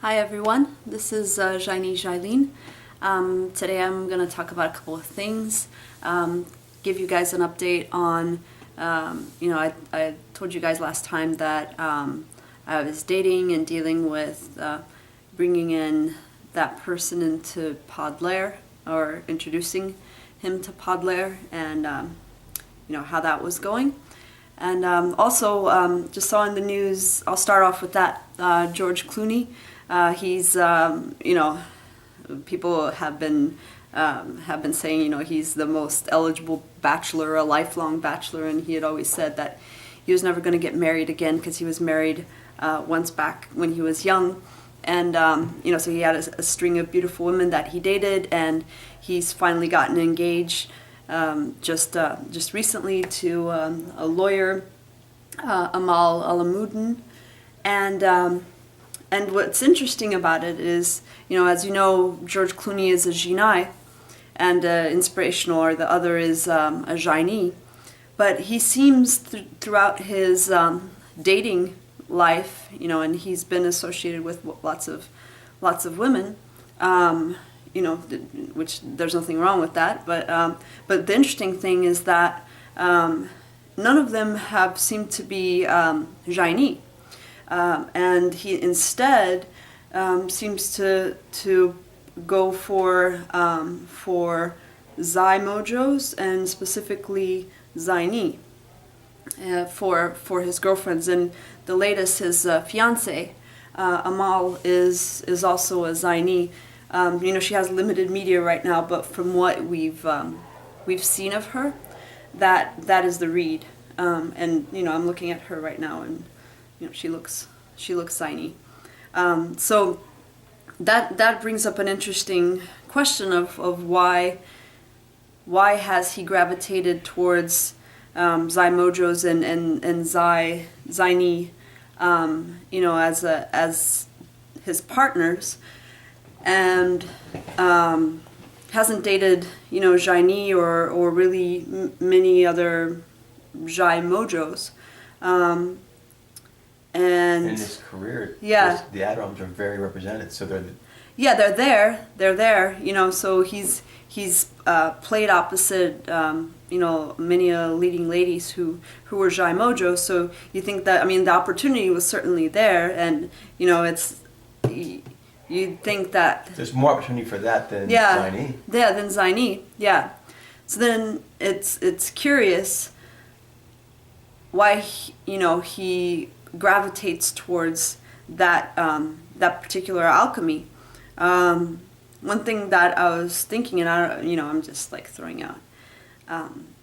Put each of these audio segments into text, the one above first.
Hi everyone, this is Zai'nyy. Today I'm going to talk about a couple of things, give you guys an update on, I told you guys last time that I was dating and dealing with bringing in that person into Podlair, or introducing him to Podlair, and how that was going. And also, just saw in the news, I'll start off with that, George Clooney. He's, people have been saying, he's the most eligible bachelor, a lifelong bachelor, and he had always said that he was never going to get married again because he was married once back when he was young. And, so he had a string of beautiful women that he dated, and he's finally gotten engaged just recently to a lawyer, Amal Alamuddin. And what's interesting about it is, as you know, George Clooney is a Zai'nyy, and inspirational, or the other is a Zai'nyy. But he seems throughout his dating life, and he's been associated with lots of women, which there's nothing wrong with that. But the interesting thing is that none of them have seemed to be Zai'nyy. And he instead seems to go for Zai mojos, and specifically Zai'nyy, for his girlfriends. And the latest, his fiance, Amal, is also a Zai'nyy. She has limited media right now, but from what we've seen of her, that is the read. And I'm looking at her right now, and she looks Zai'nyy. So that brings up an interesting question of why has he gravitated towards Zai mojos and Zai'nyy, as his partners, and hasn't dated Zai'nyy or really many other Zai mojos. And in his career, yeah, the Adams are very represented. So they're there. So he's played opposite many leading ladies who were Zai mojo. So you think that, the opportunity was certainly there, and you'd think that there's more opportunity for that than Zai'nyy. Zai'nyy. Yeah, than Zai'nyy. Yeah. So then it's curious why he gravitates towards that particular alchemy. One thing that I was thinking, and I'm just like throwing out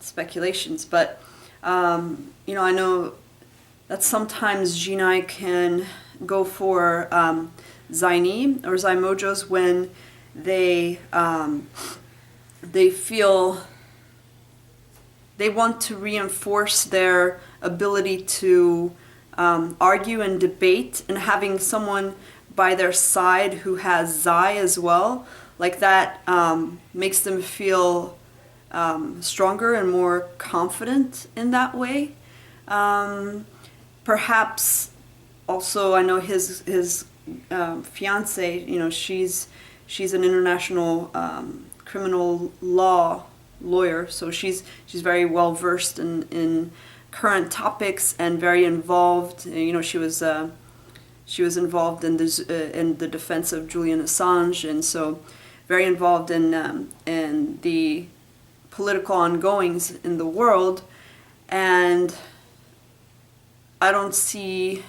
speculations, but I know that sometimes Zai'nyy can go for Zai'nyy or Zai mojos when they feel they want to reinforce their ability to argue and debate, and having someone by their side who has Zai as well, like that, makes them feel stronger and more confident in that way. Perhaps also, I know his fiance, she's an international criminal law lawyer, so she's very well versed in current topics and very involved. She was involved in the defense of Julian Assange, and so very involved in the political ongoings in the world. And I don't see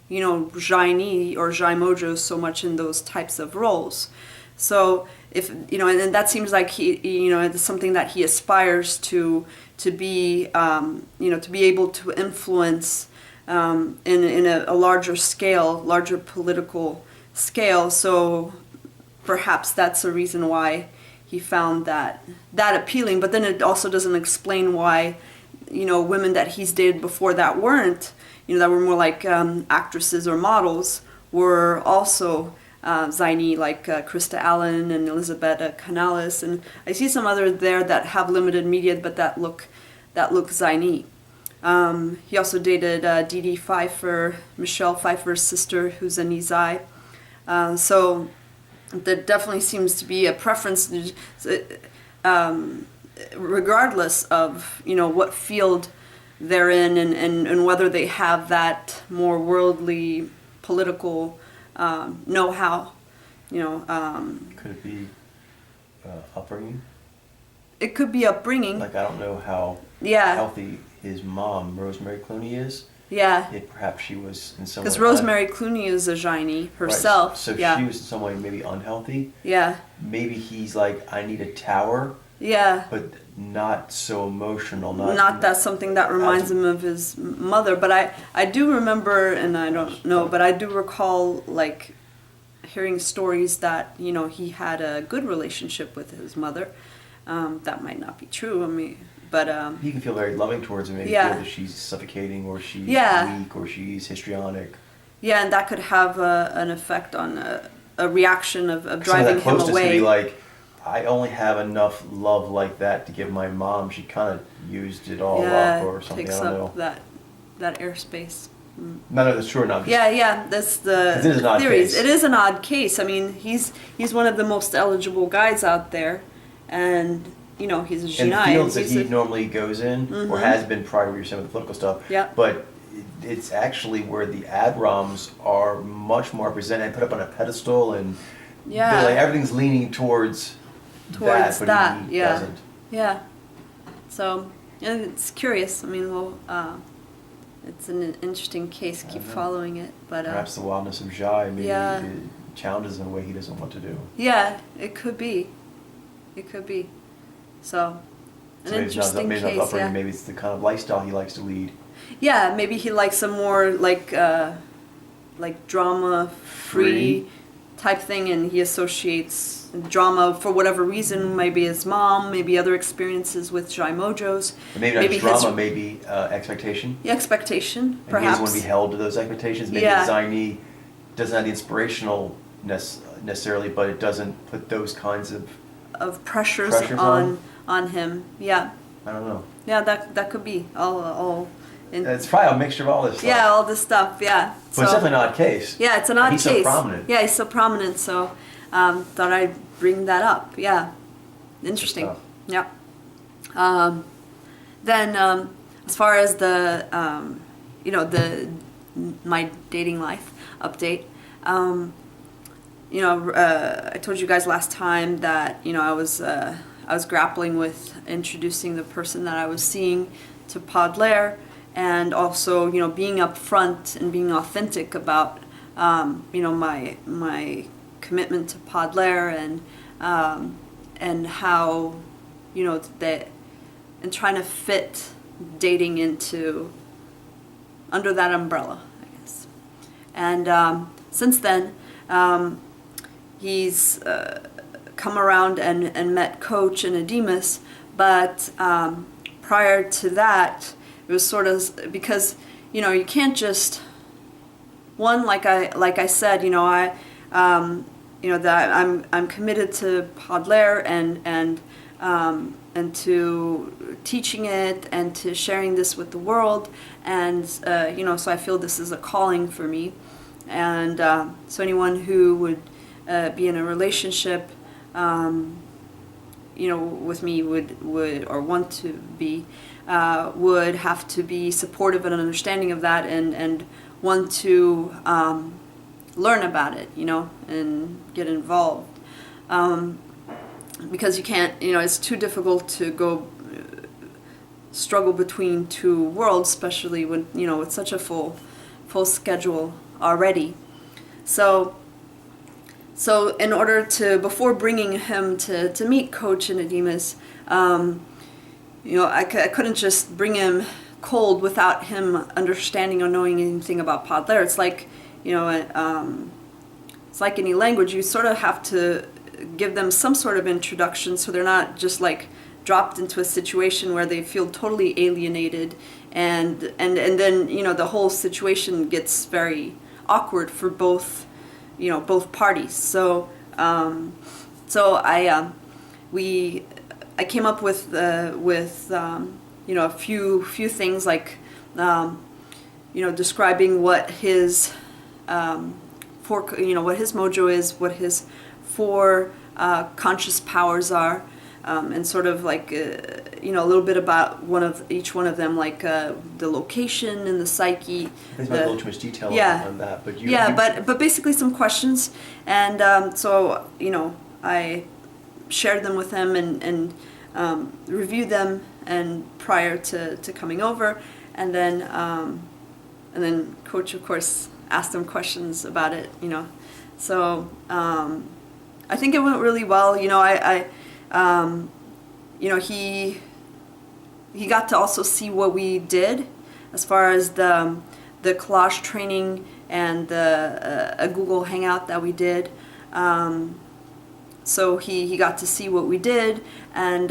Zai'nyy or Zai mojo so much in those types of roles. So if and that seems like he it's something that he aspires to be to be able to influence in a larger scale, larger political scale. So perhaps that's a reason why he found that appealing. But then it also doesn't explain why women that he's dated before that weren't, that were more like actresses or models, were also Zai'nyy, like Krista Allen and Elizabeth Canales, and I see some others there that have limited media, but that look Zai'nyy. He also dated Dee Dee Pfeiffer, Michelle Pfeiffer's sister, who's a Nizai. So there definitely seems to be a preference, regardless of what field they're in, and whether they have that more worldly political know-how. Could it be upbringing? It could be upbringing. Like, I don't know how Yeah. healthy his mom, Rosemary Clooney, is. Yeah. Perhaps she was in some way... Because Rosemary Clooney is a Zai'nyy herself. Right. So yeah. she was in some way maybe unhealthy. Yeah. Maybe he's like, I need a tower. Yeah. But not so emotional. Not that's something that reminds him of his mother. But I do remember, and I don't know, but I do recall like hearing stories that he had a good relationship with his mother. That might not be true. I mean, but he can feel very loving towards her. Maybe yeah. feel that she's suffocating, or she's yeah. weak, or she's histrionic. Yeah, and that could have an effect on a reaction of driving him away. Could be like, I only have enough love like that to give my mom. She kind of used it all up, or something. Takes I don't up know. that airspace. None of that's true or not. Yeah, that's the it is an odd theories. Case. It is an odd case. I mean, he's one of the most eligible guys out there, and he's a Zai'nyy. And the fields that he normally goes in, or has been prior to what you're saying with the political stuff. Yeah. But it's actually where the ad-roms are much more presented and put up on a pedestal, and like everything's leaning towards that, but he doesn't. Yeah. So it's curious. I mean, it's an interesting case. Keep following it, but perhaps the wildness of Zai maybe it challenges in a way he doesn't want to do. Yeah, it could be. It could be. So an interesting maybe case. Not upbringing, maybe it's the kind of lifestyle he likes to lead. Yeah, maybe he likes a more like drama-free type thing, and he associates drama for whatever reason. Maybe his mom, maybe other experiences with Jai Mojos. Maybe not drama, maybe expectation. Yeah, expectation, and perhaps. He doesn't want to be held to those expectations. Maybe Zai'nyy doesn't have the inspirationalness necessarily, but it doesn't put those kinds of pressures on him. Yeah. I don't know. Yeah, that could be all. It's probably a mixture of all this stuff. Yeah, all this stuff. Yeah. But it's definitely an odd case. Yeah, it's an odd case. He's so prominent. Yeah, he's so prominent. So thought I'd bring that up. Yeah. Interesting. Yeah. Then as far as the my dating life update. I told you guys last time that I was grappling with introducing the person that I was seeing to Podlair, and also being upfront and being authentic about my commitment to Podlair, and how that, and trying to fit dating under that umbrella, I guess. And since then, he's come around and met Coach and Ademus, but prior to that, it was sort of because you can't just like I said, that I'm committed to Podlair and to teaching it and to sharing this with the world, and so I feel this is a calling for me, and so anyone who would be in a relationship with me would or want to be would have to be supportive and understanding of that, and want to learn about it, and get involved, because you can't, it's too difficult to go struggle between two worlds, especially when with such a full schedule already. So in order to, before bringing him to meet Coach and Ademus, I couldn't just bring him cold without him understanding or knowing anything about Podlair. It's like, it's like any language. You sort of have to give them some sort of introduction, so they're not just like dropped into a situation where they feel totally alienated, and then the whole situation gets very awkward for both parties. So I came up with a few things, like describing what his what his mojo is, what his four conscious powers are, and sort of like a little bit about each one of them, like the location and the psyche. There's not a little too much detail on that, but but basically some questions, and so I shared them with him and reviewed them and prior to coming over, and then Coach of course asked him questions about it, so I think it went really well. He got to also see what we did as far as the collage training and a Google Hangout that we did. So he got to see what we did, and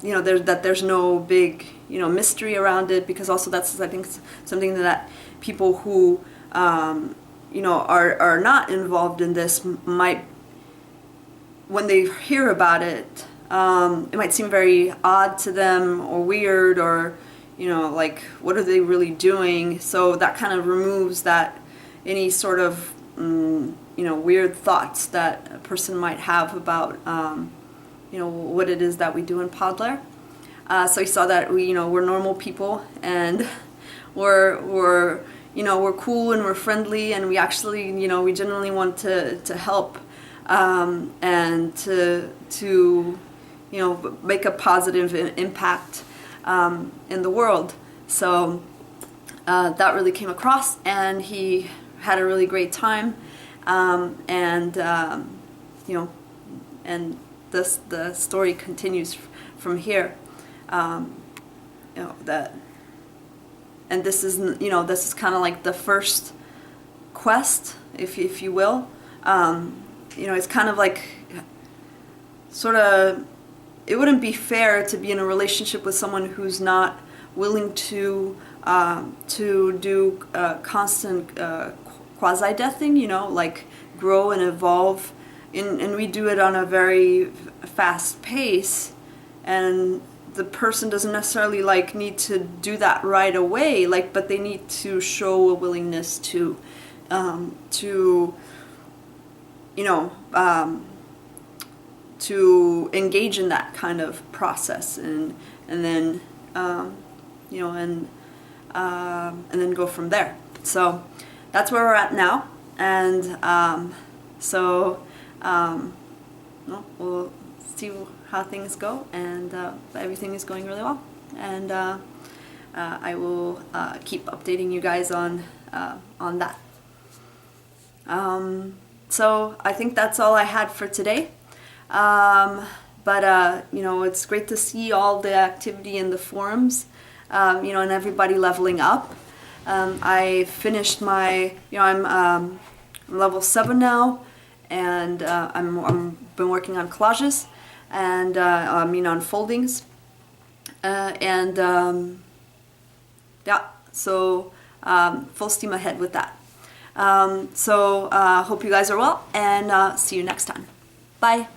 there's no big mystery around it, because also that's, I think, something that people who are not involved in this might, when they hear about it, it might seem very odd to them or weird, or like, what are they really doing? So that kind of removes any sort of weird thoughts that a person might have about what it is that we do in Podler. So he saw that we're normal people, and we're cool and we're friendly, and we actually we genuinely want to help, and to make a positive impact in the world. So that really came across, and he had a really great time, and the story continues from here. And this is kind of like the first quest, if you will. It's kind of like, sort of, it wouldn't be fair to be in a relationship with someone who's not willing to do constant quasi-deathing, like grow and evolve. And we do it on a very fast pace, and the person doesn't necessarily need to do that right away, but they need to show a willingness to engage in that kind of process, and then and then go from there. So that's where we're at now, and we'll see how things go, and everything is going really well, and I will keep updating you guys on that. So I think that's all I had for today. But it's great to see all the activity in the forums, and everybody leveling up. I finished my, I'm level 7 now, and I'm been working on collages, and on foldings, so full steam ahead with that. So hope you guys are well, and see you next time. Bye.